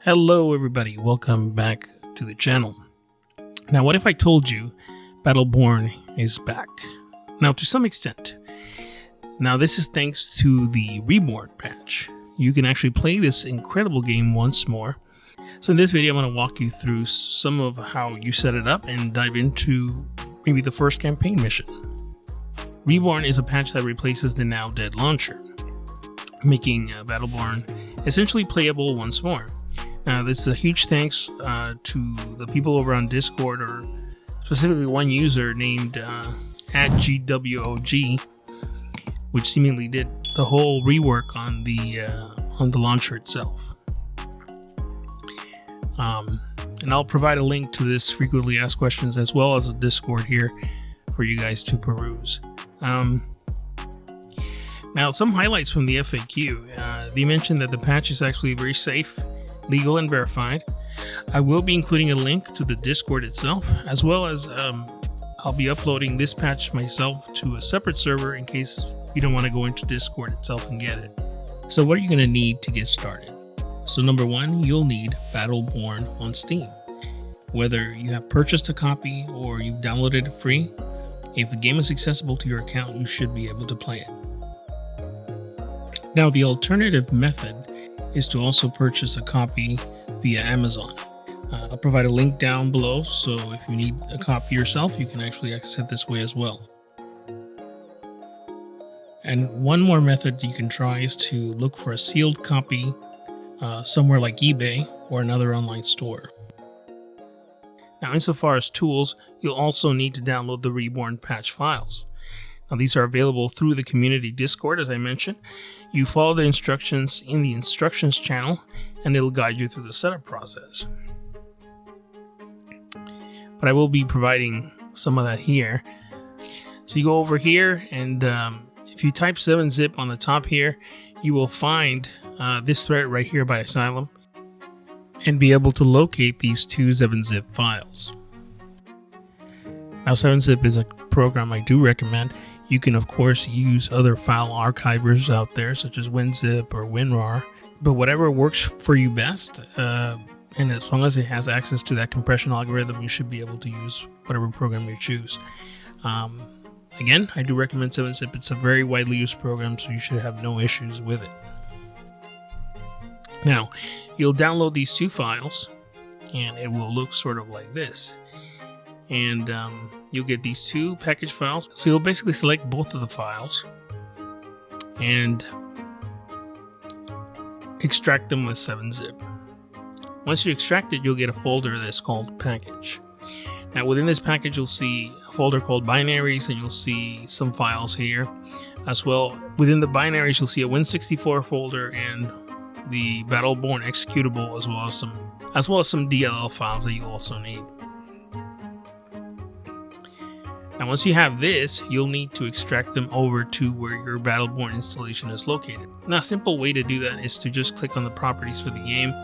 Hello everybody, welcome back to the channel. Now what if I told you Battleborn is back? Now to some extent. Now this is thanks to the Reborn patch. You can actually play this incredible game once more. So in this video I'm going to walk you through some of how you set it up and dive into maybe the first campaign mission. Reborn is a patch that replaces the now dead launcher, making Battleborn essentially playable once more. Now, this is a huge thanks to the people over on Discord, or specifically one user named @GWOG, which seemingly did the whole rework on the launcher itself. And I'll provide a link to this frequently asked questions as well as a Discord here for you guys to peruse. Now, some highlights from the FAQ. They mentioned that the patch is actually very safe, legal, and verified. I will be including a link to the Discord itself, as well as I'll be uploading this patch myself to a separate server in case you don't want to go into Discord itself and get it. So what are you going to need to get started? So number one, you'll need Battleborn on Steam. Whether you have purchased a copy or you've downloaded it free, if the game is accessible to your account, you should be able to play it. Now, the alternative method is to also purchase a copy via Amazon. I'll provide a link down below, so if you need a copy yourself, you can actually access it this way as well. And one more method you can try is to look for a sealed copy somewhere like eBay or another online store. Now, insofar as tools, you'll also need to download the Reborn patch files. Now, these are available through the community Discord, as I mentioned. You follow the instructions in the instructions channel, and it'll guide you through the setup process. But I will be providing some of that here. So you go over here, and if you type 7-zip on the top here, you will find this thread right here by Asylum, and be able to locate these two 7-zip files. Now, 7-zip is a program I do recommend. You can, of course, use other file archivers out there, such as WinZip or WinRAR, but whatever works for you best, and as long as it has access to that compression algorithm, you should be able to use whatever program you choose. Again, I do recommend 7-zip. It's a very widely used program, so you should have no issues with it. Now, you'll download these two files, and it will look sort of like this. And you'll get these two package files. So you'll basically select both of the files and extract them with 7-zip. Once you extract it, you'll get a folder that's called package. Now, within this package, you'll see a folder called binaries, and you'll see some files here as well. Within the binaries, you'll see a Win64 folder and the Battleborn executable, as well as some DLL files that you also need. Now, once you have this, you'll need to extract them over to where your Battleborn installation is located. Now, a simple way to do that is to just click on the properties for the game,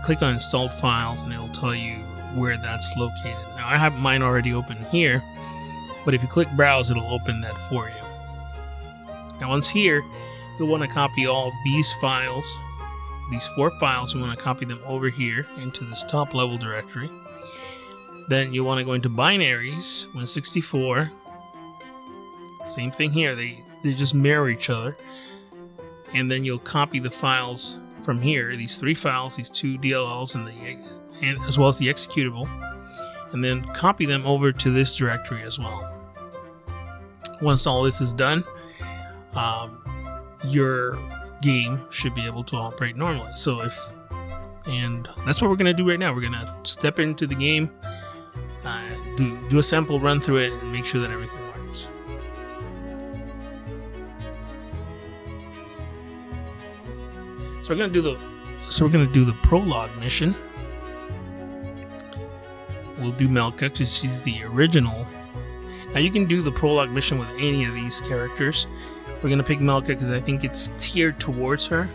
click on installed files, and it'll tell you where that's located. Now, I have mine already open here, but if you click browse, it'll open that for you. Now, once here, you'll want to copy all these files, these 4 files, you want to copy them over here into this top level directory. Then you want to go into binaries, Win64. Same thing here, they just mirror each other. And then you'll copy the files from here, these 3 files, these 2 DLLs, and as well as the executable. And then copy them over to this directory as well. Once all this is done, your game should be able to operate normally. And that's what we're going to do right now. We're going to step into the game, do a sample run through it, and make sure that everything works. So we're going to do the prologue mission. We'll do Melka because she's the original. Now you can do the prologue mission with any of these characters. We're going to pick Melka because I think it's tiered towards her.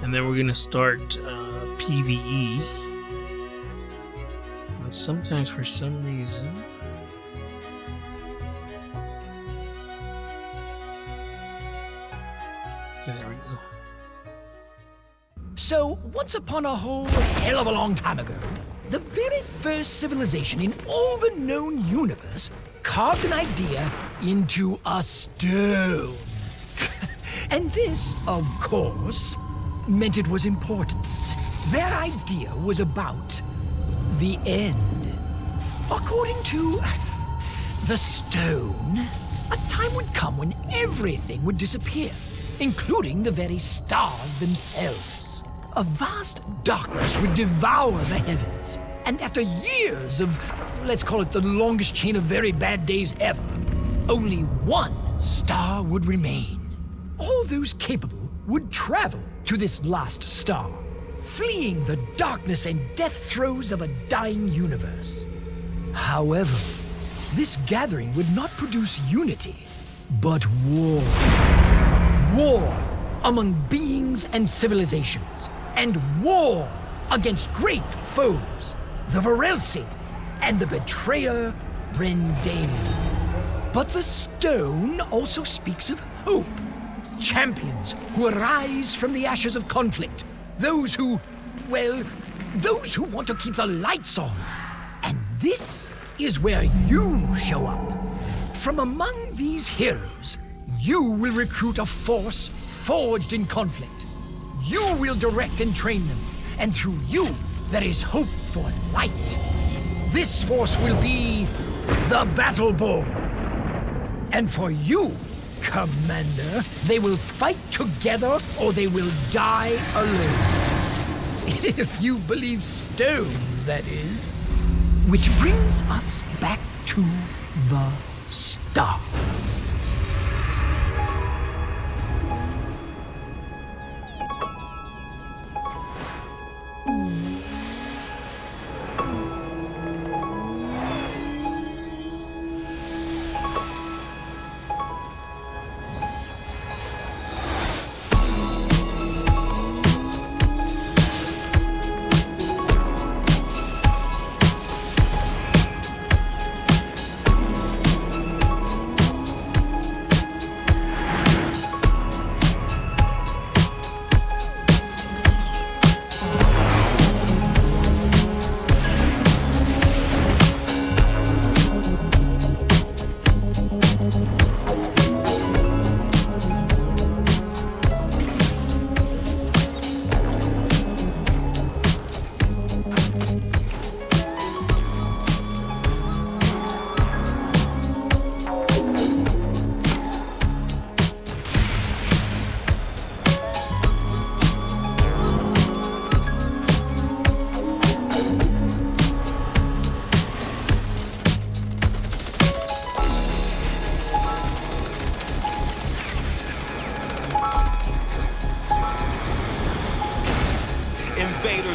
And then we're going to start PvE. And sometimes for some reason... Yeah, there we go. So, once upon a whole hell of a long time ago, the very first civilization in all the known universe carved an idea into a stone. And this, of course, meant it was important. Their idea was about the end. According to the stone, a time would come when everything would disappear, including the very stars themselves. A vast darkness would devour the heavens, and after years of, let's call it the longest chain of very bad days ever, only one star would remain. All those capable would travel to this last star, fleeing the darkness and death throes of a dying universe. However, this gathering would not produce unity, but war. War among beings and civilizations, and war against great foes, the Varelsi and the betrayer Rendane. But the stone also speaks of hope. Champions who arise from the ashes of conflict. Those who want to keep the lights on. And this is where you show up. From among these heroes, you will recruit a force forged in conflict. You will direct and train them, and through you, there is hope for light. This force will be the Battleborn. And for you, Commander, they will fight together or they will die alone. If you believe stones, that is. Which brings us back to the start.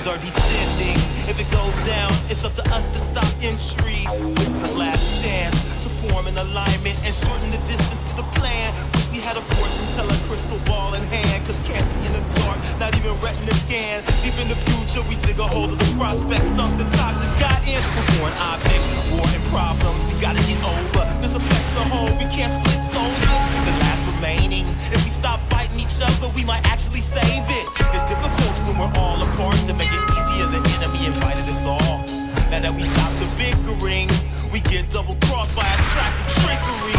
Are descending. If it goes down, it's up to us to stop entry. This is the last chance to form an alignment and shorten the distance to the plan. Wish we had a fortune teller crystal ball in hand, cause can't see in the dark, not even retina scan. Deep in the future, we dig a hold of the prospect. Something toxic got in with foreign objects, war and problems we gotta get over. This affects the whole, we can't split soldiers. The last remaining, if we stop fighting each other, we might actually save it. It's difficult when we're all apart to make it easier. The enemy invited us all. Now that we stop the bickering, we get double crossed by attractive trickery.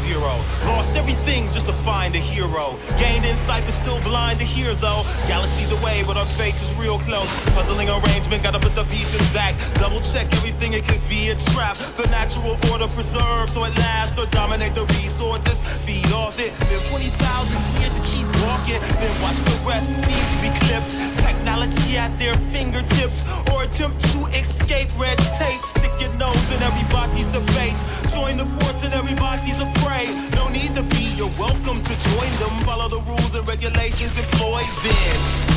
zero. Lost everything just to find a hero. Gained insight but still blind to hear though. Galaxies away but our fate is real close. Puzzling arrangement, gotta put the pieces back. Double check everything, it could be a trap. The natural order preserved so it lasts or dominate the resources. Feed off it, live 20,000 years and keep walking. Then watch the rest seem to be clipped. Technology at their fingertips. Or attempt to escape red tape. Stick your nose in everybody's debate. Join the force and everybody's afraid. No need to be, you're welcome to join them. Follow the rules and regulations employed then.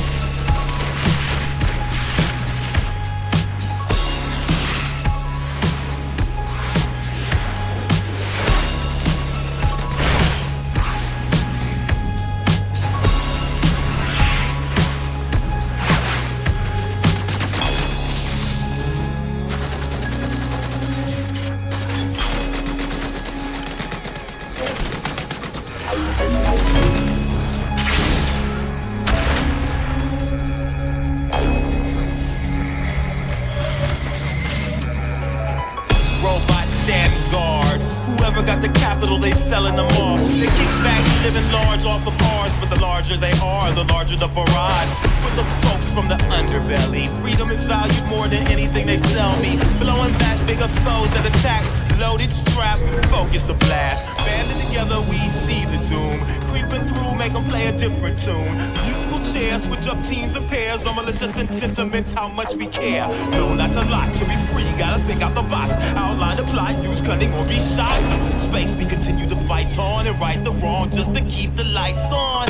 Got the capital, they selling them off. They kick back, living large off of ours, but the larger they are, the larger the barrage. With the folks from the underbelly, freedom is valued more than anything they sell me. Blowing back bigger foes that attack, loaded strap, focus the blast. Banding together, we see the doom. Creeping through, make them play a different tune. Musical chairs, switch up teams and pairs. On malicious and sentiments, how much we care. No, not a lot, to be free, gotta think out the box. Outline, apply, use cunning or be shot. Space, we continue to fight on and right the wrong just to keep the lights on.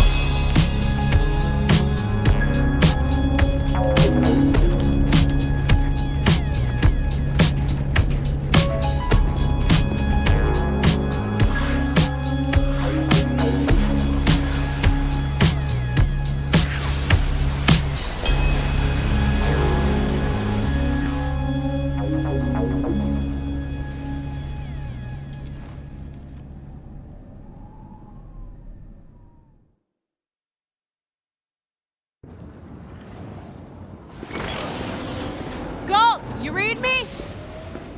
You read me?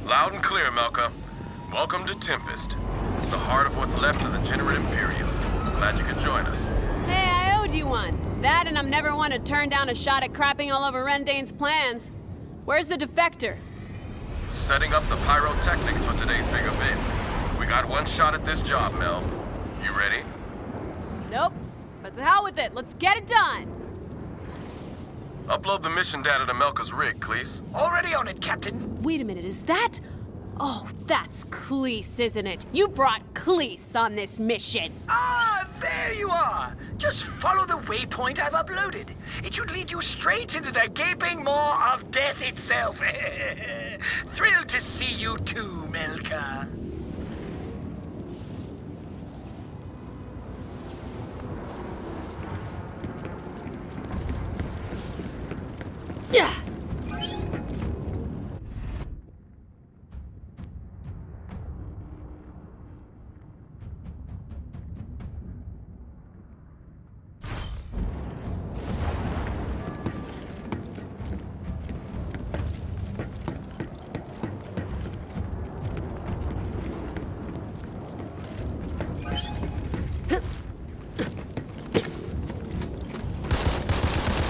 Loud and clear, Melka. Welcome to Tempest, the heart of what's left of the Generate Imperium. Glad you could join us. Hey, I owed you one. That and I'm never one to turn down a shot at crapping all over Rendain's plans. Where's the defector? Setting up the pyrotechnics for today's big event. We got one shot at this job, Mel. You ready? Nope. But to hell with it. Let's get it done. Upload the mission data to Melka's rig, Cleese. Already on it, Captain. Wait a minute, is that? Oh, that's Cleese, isn't it? You brought Cleese on this mission. Ah, there you are. Just follow the waypoint I've uploaded. It should lead you straight into the gaping maw of death itself. Thrilled to see you too, Melka. Yeah.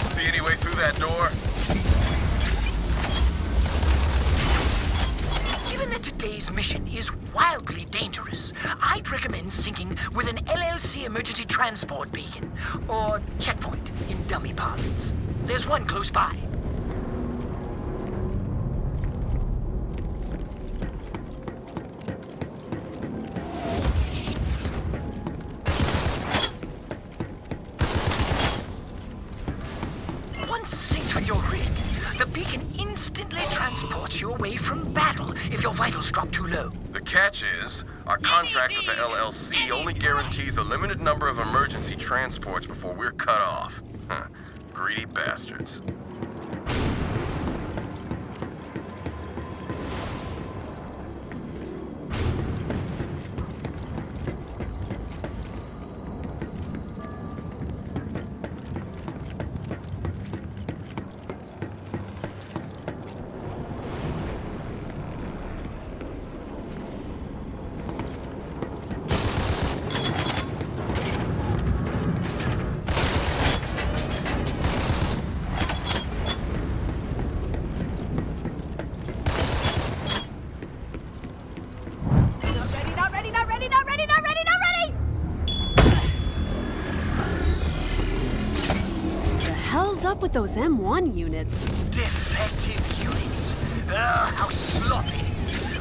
See any way through that door? Given that today's mission is wildly dangerous, I'd recommend syncing with an LLC emergency transport beacon, or checkpoint in dummy parlance. There's one close by. Once synced with your rig, the beacon instantly transports you away from battle if your vitals drop too low. The catch is, our contract with the LLC only guarantees a limited number of emergency transports before we're cut off. Huh. Greedy bastards. up with those M1 units? Defective units? How sloppy.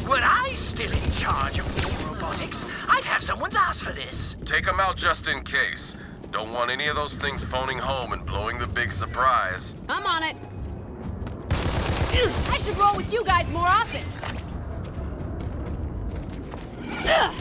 Were I still in charge of your robotics, I'd have someone's ass for this. Take them out just in case. Don't want any of those things phoning home and blowing the big surprise. I'm on it. I should roll with you guys more often. Yeah.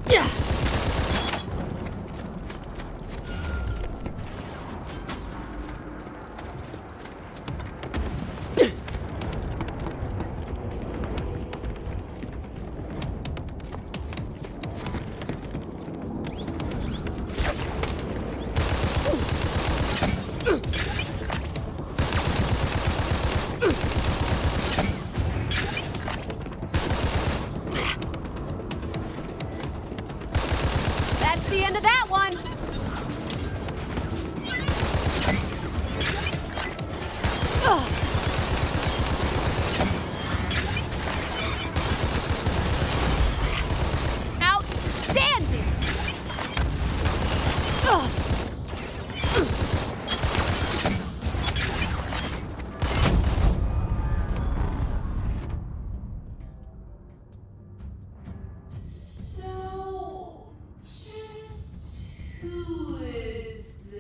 Yeah. That's the end of that one. Outstanding. So, just who is the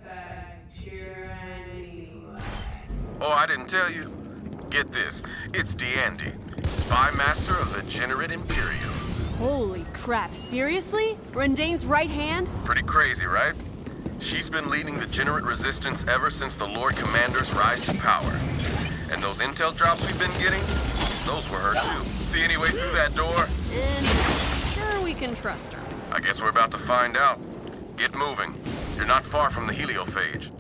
defector anyway? Oh, I didn't tell you? Get this. It's D'Andy, Spy Master of the Generate Imperium. Holy crap, seriously? Rendane's right hand? Pretty crazy, right? She's been leading the Generate Resistance ever since the Lord Commander's rise to power. And those intel drops we've been getting, those were her too. See any way through that door? And sure we can trust her. I guess we're about to find out. Get moving. You're not far from the heliophage.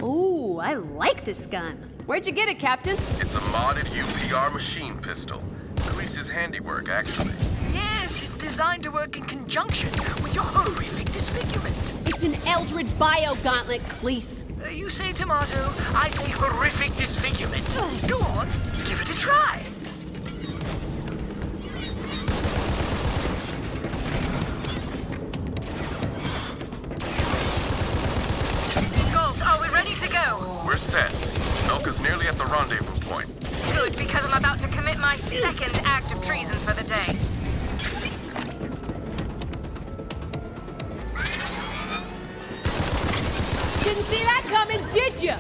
Ooh, I like this gun. Where'd you get it, Captain? It's a modded UPR machine pistol. Cleese's handiwork, actually. Yes, it's designed to work in conjunction with your horrific disfigurement. It's an Eldred bio gauntlet, Cleese. You say tomato, I say horrific disfigurement. Go on, give it a try. Galt, are we ready to go? We're set. Milka's nearly at the rendezvous point. Good, because I'm about to commit my second act of treason for the day. Didn't see that coming, did you?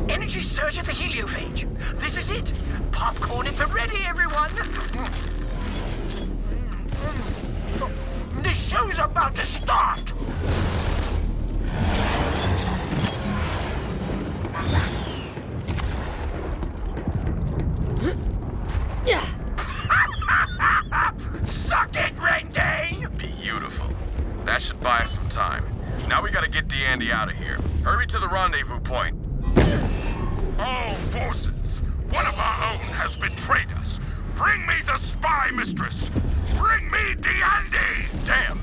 Energy surge at the heliophage. This is it. Popcorn at the ready, everyone. The show's about to start. Yeah. Suck it, Rendane! Beautiful. That should buy us some time. Now we gotta get D'Andy out of here. Hurry to the rendezvous point. All forces, one of our own has betrayed us. Bring me the spy mistress. Bring me D'Andy. Damn.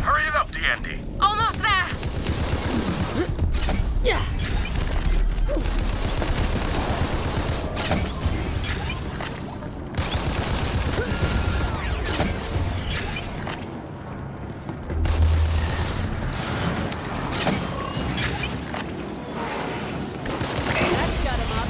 Hurry it up, D'Andy. Almost there. That shut him up.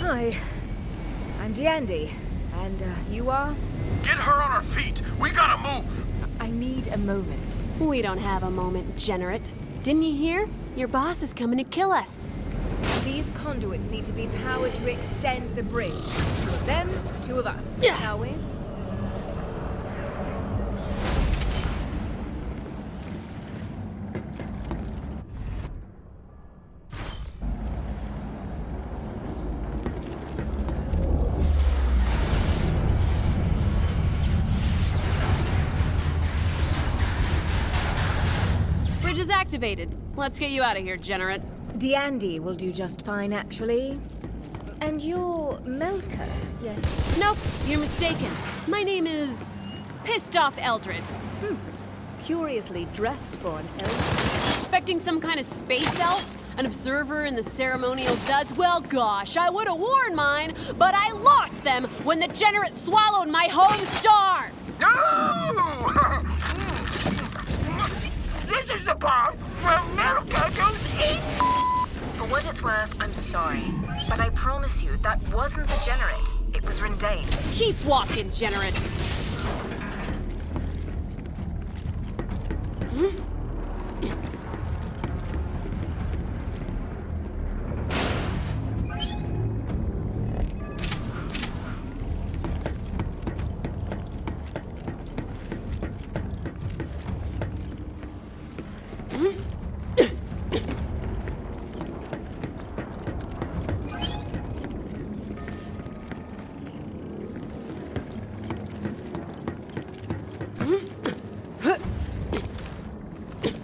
Hi, I'm D'Andy, and you are? Get her on her feet. We gotta move. I need a moment. We don't have a moment, Generate. Didn't you hear? Your boss is coming to kill us. These conduits need to be powered to extend the bridge. Two of them, two of us. Shall we? Bridge is activated. Let's get you out of here, Generate. D'Andy will do just fine, actually. And you're Melka, yes? Nope, you're mistaken. My name is Pissed Off Eldred. Curiously dressed for an elf. Expecting some kind of space elf? An observer in the ceremonial duds? Well, gosh, I would have worn mine, but I lost them when the Generate swallowed my home star! No! This is the part where Melka goes in. For what it's worth, I'm sorry. But I promise you, that wasn't the Generate. It was Rendane. Keep walking, Generate.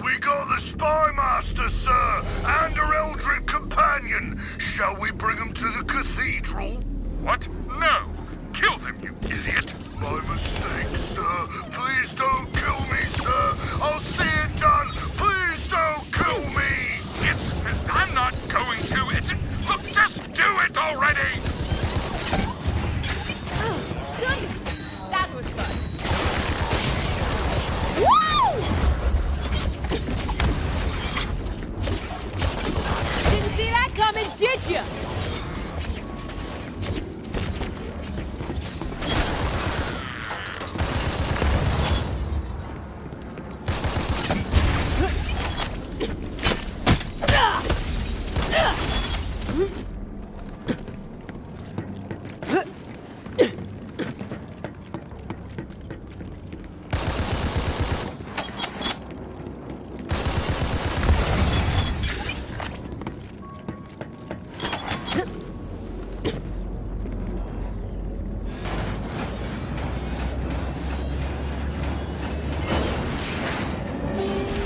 We got the spy master, sir, and her eldritch companion. Shall we bring them to the cathedral? What? No! Kill them, you idiot! My mistake, sir. Please don't kill me, sir. I'll see it done. Please don't kill me. I'm not going to. Look, just do it already. Oh, goodness! That was fun. Didn't see that coming, did you?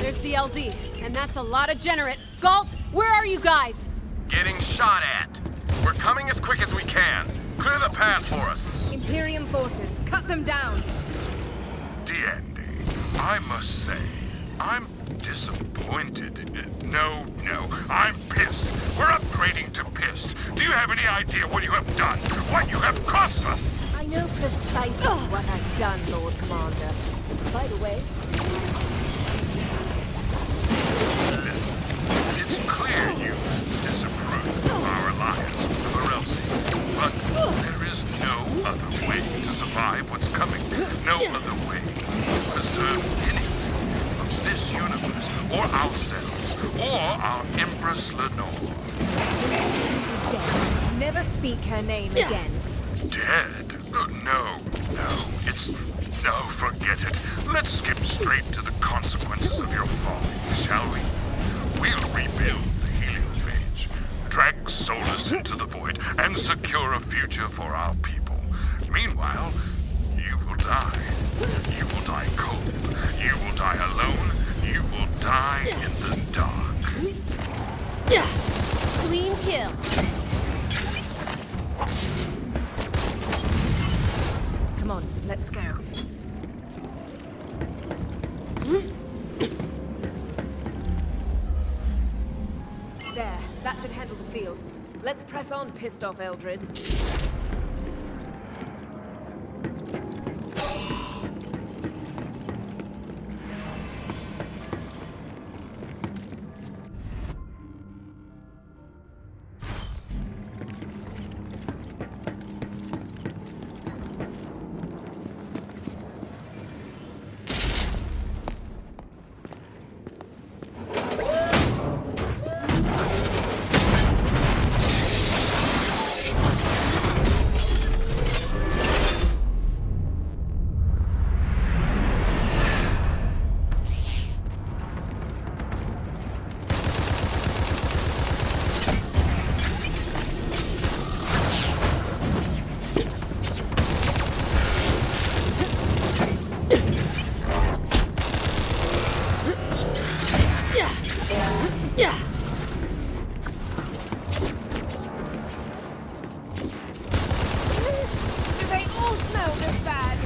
There's the LZ, and that's a lot of Generate. Galt, where are you guys? Getting shot at. We're coming as quick as we can. Clear the path for us. Imperium forces, cut them down. D'Andy, I must say, I'm Disappointed? No, I'm pissed. We're upgrading to pissed. Do you have any idea what you have done? What you have cost us? I know precisely what I've done, Lord Commander. By the way, Listen, it's clear you disapprove of our alliance with the Varelsi, but there is no other way to survive what's coming. No other way to preserve anything of this universe, or ourselves, or our Empress Lenore. she's dead. Never speak her name again. Dead? No. No, forget it. Let's skip straight to the consequences of your folly, shall we? We'll rebuild the heliophage, drag Solus into the void, and secure a future for our people. Meanwhile, you will die. You will die cold. You will die alone. You will die in the dark. Clean kill. Come on, let's go. There, that should handle the field. Let's press on, pissed off Eldred. They all smell this bad.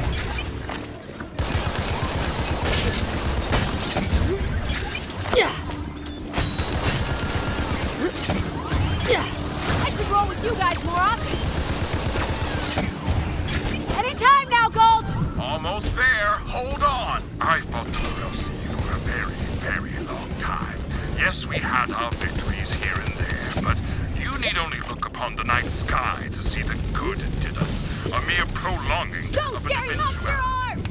I should roll with you guys more often. Anytime now, Gold! Almost there. Hold on. I fought the Varelsi for a very, very long time. Yes, we had our victories here and there, but you need only look upon the night sky to see the good it did us. A mere prolonging Go, of an scary monster eventuality. arm!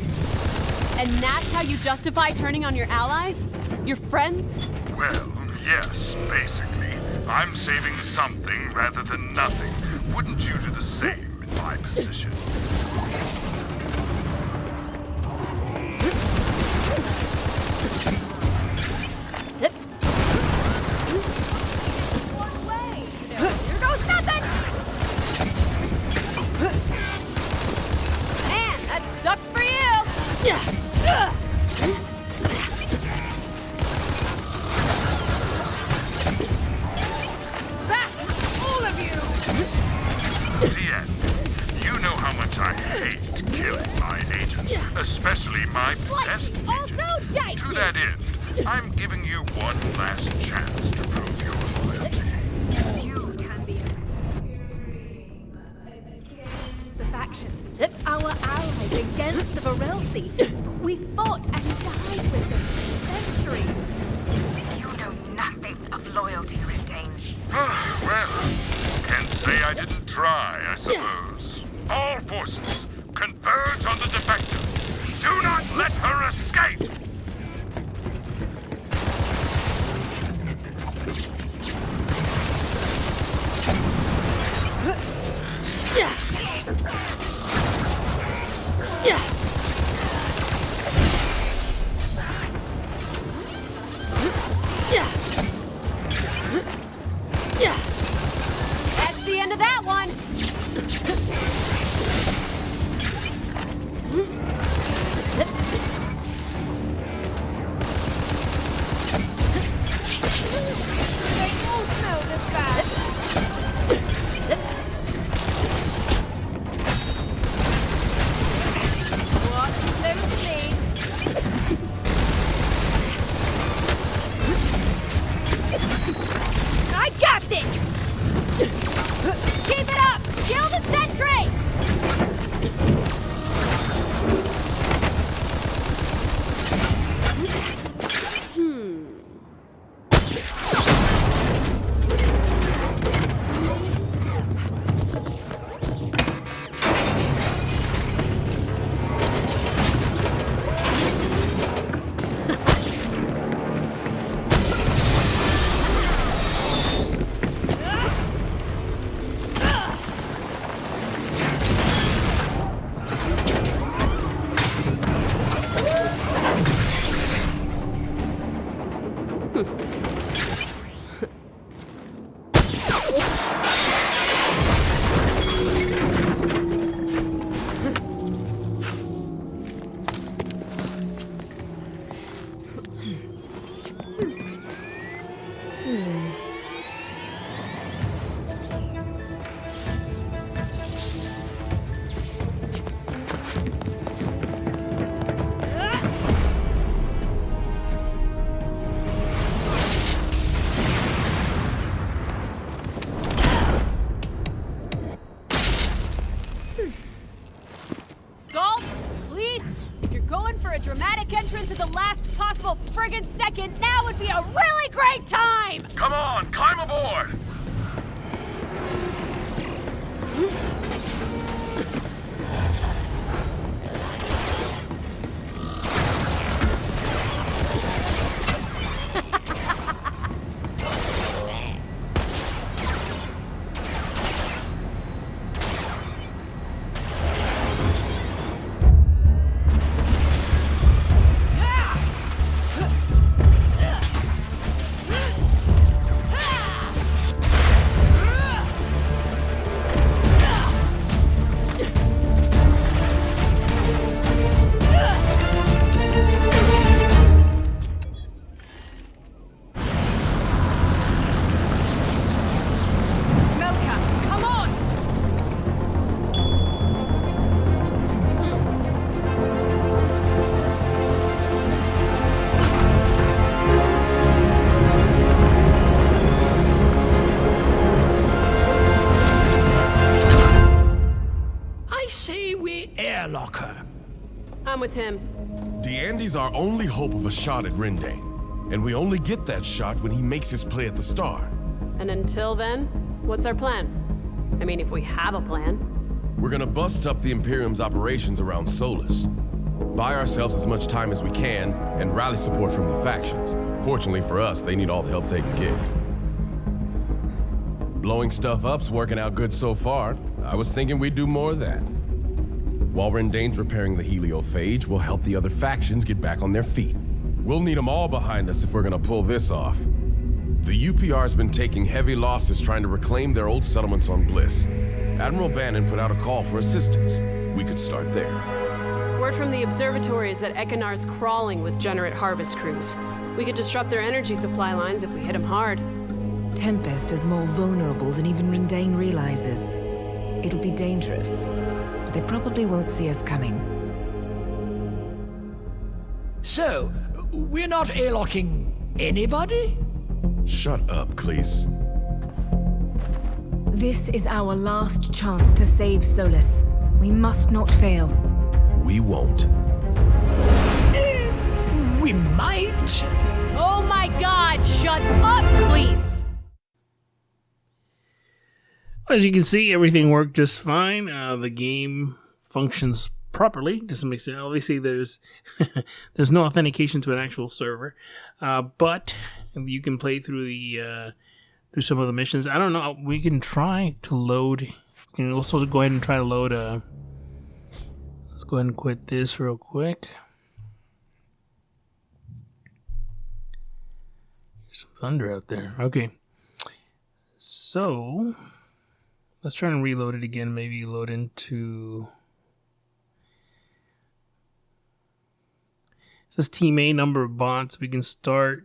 And that's how you justify turning on your allies? Your friends? Well, yes, basically. I'm saving something rather than nothing. Wouldn't you do the same in my position? One way! Here goes nothing! Man, that sucks for you! Back! All of you! Tien, you know how much I hate killing my agents, especially my best agent. Also dicey! To that end, I'm giving you one last chance to prove your loyalty. You can be the factions. Our allies against the Varelsi. We fought and died with them for centuries. You know nothing of loyalty, Retain. Well, can't say I didn't try, I suppose. All forces, converge on the defector. Do not let her escape! That's the end of that one! Galt, please, if you're going for a dramatic entrance at the last possible friggin' second, now would be a really great time! Come on, climb aboard! Locker. I'm with him. D'Andy's our only hope of a shot at Rendane, and we only get that shot when he makes his play at the Star. And until then, what's our plan? I mean, if we have a plan. We're gonna bust up the Imperium's operations around Solus, buy ourselves as much time as we can, and rally support from the factions. Fortunately for us, they need all the help they can get. Blowing stuff up's working out good so far. I was thinking we'd do more of that. While Rendane's repairing the heliophage, we'll help the other factions get back on their feet. We'll need them all behind us if we're gonna pull this off. The UPR's been taking heavy losses trying to reclaim their old settlements on Bliss. Admiral Bannon put out a call for assistance. We could start there. Word from the observatory is that Ekanar's crawling with Generate harvest crews. We could disrupt their energy supply lines if we hit them hard. Tempest is more vulnerable than even Rendane realizes. It'll be dangerous, but they probably won't see us coming. So, we're not airlocking anybody? Shut up, Cleese. This is our last chance to save Solus. We must not fail. We won't. We might. Oh my god, shut up, please! As you can see, everything worked just fine. The game functions properly. Just makes it. Obviously, there's there's no authentication to an actual server, but you can play through the through some of the missions. I don't know. We can try to load. We can also go ahead and try to load. Let's go ahead and quit this real quick. There's some thunder out there. Okay, so let's try and reload it again. Maybe load into. It says Team A number of bots. We can start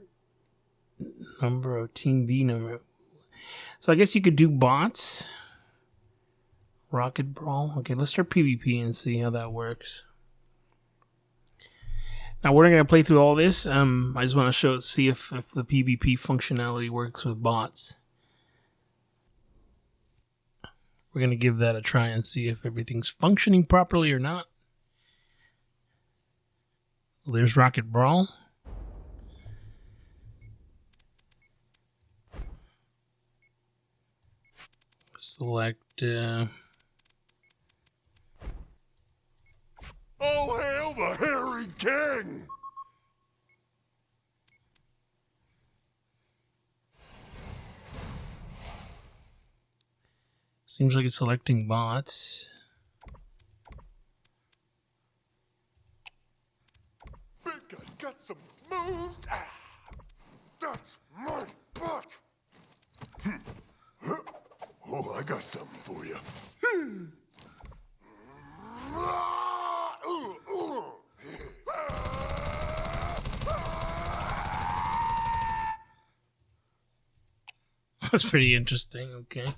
number of Team B number. So I guess you could do bots. Rocket Brawl. Okay, let's start PvP and see how that works. Now we're not gonna play through all this. I just want to see if the PvP functionality works with bots. We're gonna give that a try and see if everything's functioning properly or not. Well, there's Rocket Brawl. Select. Oh, hail the Hairy King! Seems like it's selecting bots. Big guy's got some moves. Ah, that's my butt. Oh, I got something for you. That's pretty interesting. Okay.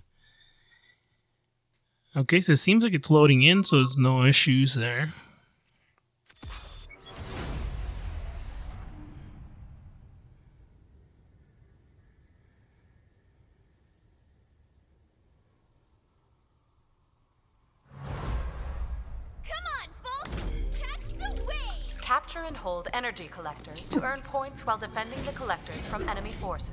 Okay, so it seems like it's loading in, so there's no issues there. Capture and hold energy collectors to earn points while defending the collectors from enemy forces.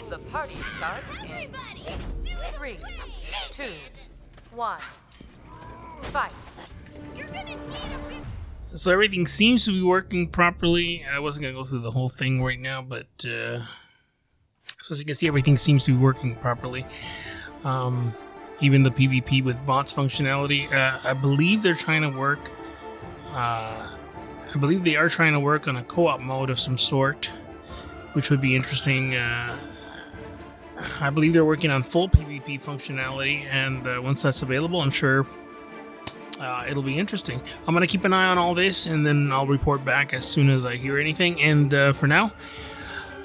The party starts in 3, 2, 1. Fight. So everything seems to be working properly. I wasn't going to go through the whole thing right now, but so as you can see, everything seems to be working properly. Even the PvP with bots functionality. I believe they're trying to work. I believe they are trying to work on a co-op mode of some sort, which would be interesting. I believe they're working on full PvP functionality, and once that's available, I'm sure it'll be interesting. I'm going to keep an eye on all this, and then I'll report back as soon as I hear anything. And for now,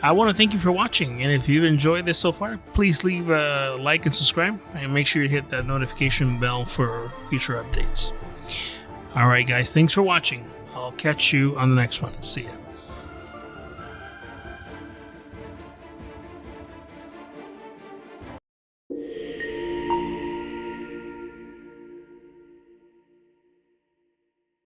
I want to thank you for watching, and if you've enjoyed this so far, please leave a like and subscribe, and make sure you hit that notification bell for future updates. Alright guys, thanks for watching. I'll catch you on the next one. See ya.